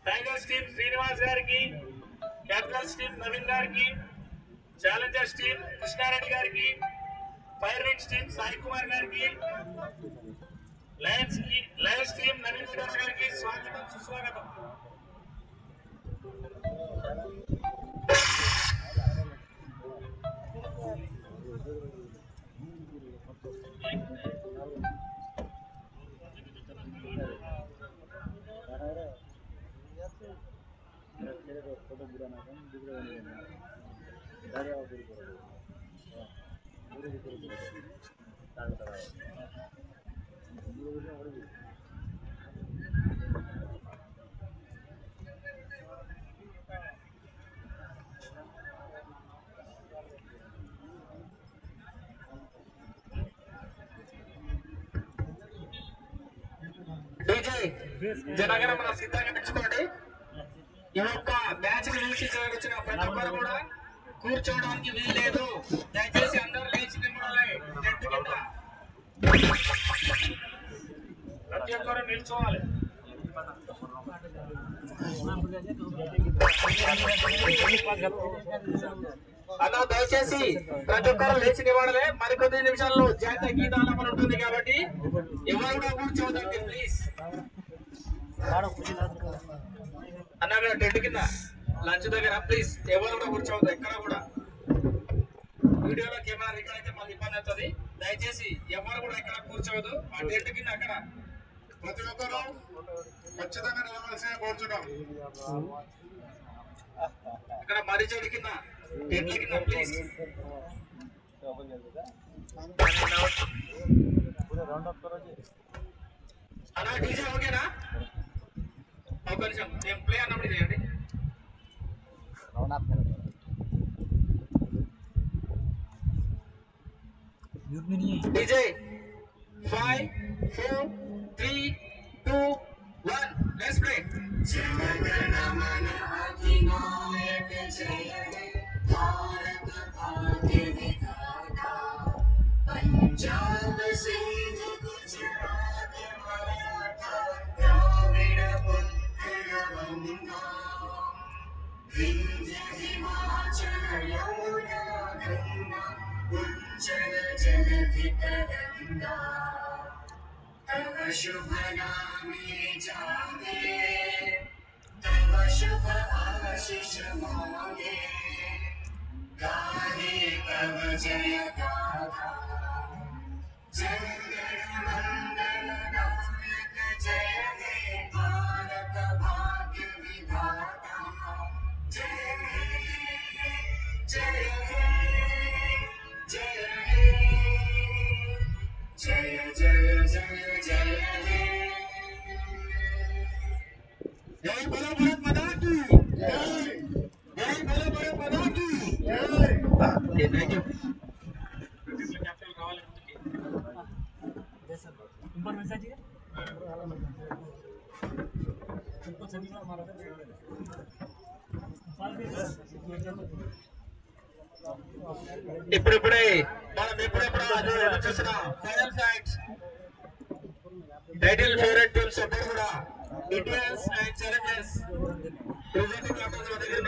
Tigers team Srinivas గారికి, Capitals team Naveen గారికి, Challengers team Krishna Reddy గారికి, fire wings team Sai Kumar గారికి, లయన్స్ టీమ్ నవీన్ గారికి స్వాగతం సుస్వాగతం. జనగణ మనం సిద్ధంగా తెచ్చుకోండి. ఈ యొక్క మ్యాచ్ వీక్షించిన ప్రతి ఒక్కరు కూడా కూర్చోవడానికి వీల్లేదు. దయచేసి అందరూ లేచి నిలబడాలి. ప్రతి ఒక్కరు నిల్చోవాలి. అలా దయచేసి ప్రతి ఒక్కరు లేచి నిలబడాలి. మరికొద్ది నిమిషాల్లో జాతీయ గీతాలమని ఉంటుంది కాబట్టి ఎవరు కూడా కూర్చోవద్దండి ప్లీజ్. అన్న టెంట్ కింద లంచ్ దగ్గర ప్లీజ్ ఎవరు కూడా కూర్చోవద్దు. ఎక్కడ కూడా వీడియోలో కెమెరా రికార్డ్ అయితే మళ్ళీ ఇబ్బంది అవుతుంది. దయచేసి ఎవరు కూడా ఎక్కడ కూర్చోవద్దు. ఆ టెంట్ కింద అక్కడ ప్రతి ఒక్కరు ఖచ్చితంగా నిలవలసిన కూర్చున్నాం. ఇక్కడ మర్రి చెట్టు కింద టెంట్ల కింద ప్లీజ్. అలా డీజే ఓకేనా? ఒక నిమిషం నేను ప్లే అన్నప్పుడు చేయండి. DJ 5 4 3 2 1 let's play. జనగణ మన అధినాయక జయ హే భారత భాగ్య విధాత పంజాబ్ సింధ్ గుజరాత్ మరాఠా ద్రావిడ ఉత్తర గంగా వింధ్య హిమాచల యమునా గంగా ఉజ్జల జలధి तरंगा तव शुभ नामे जागे तव शुभ आशीष मांगे गाहे तव जय गाथा जनगण मंगल नायक जय हे भारत भाग्य विधाता जय हे जय हे जय हे जय जय जय जय हे जय बोलो भारत माता की जय जय बोलो भारत माता की जय. Thank you. कैप्टन రావాలి ముందుకి. ऊपर मैसेज है उनको सभी का हमारा ఇప్పుడిప్పుడే మనం ఎప్పుడెప్పుడు చూసిన final facts title favourite teams ఎప్పుడు కూడా Indians and Challengers present captains దగ్గర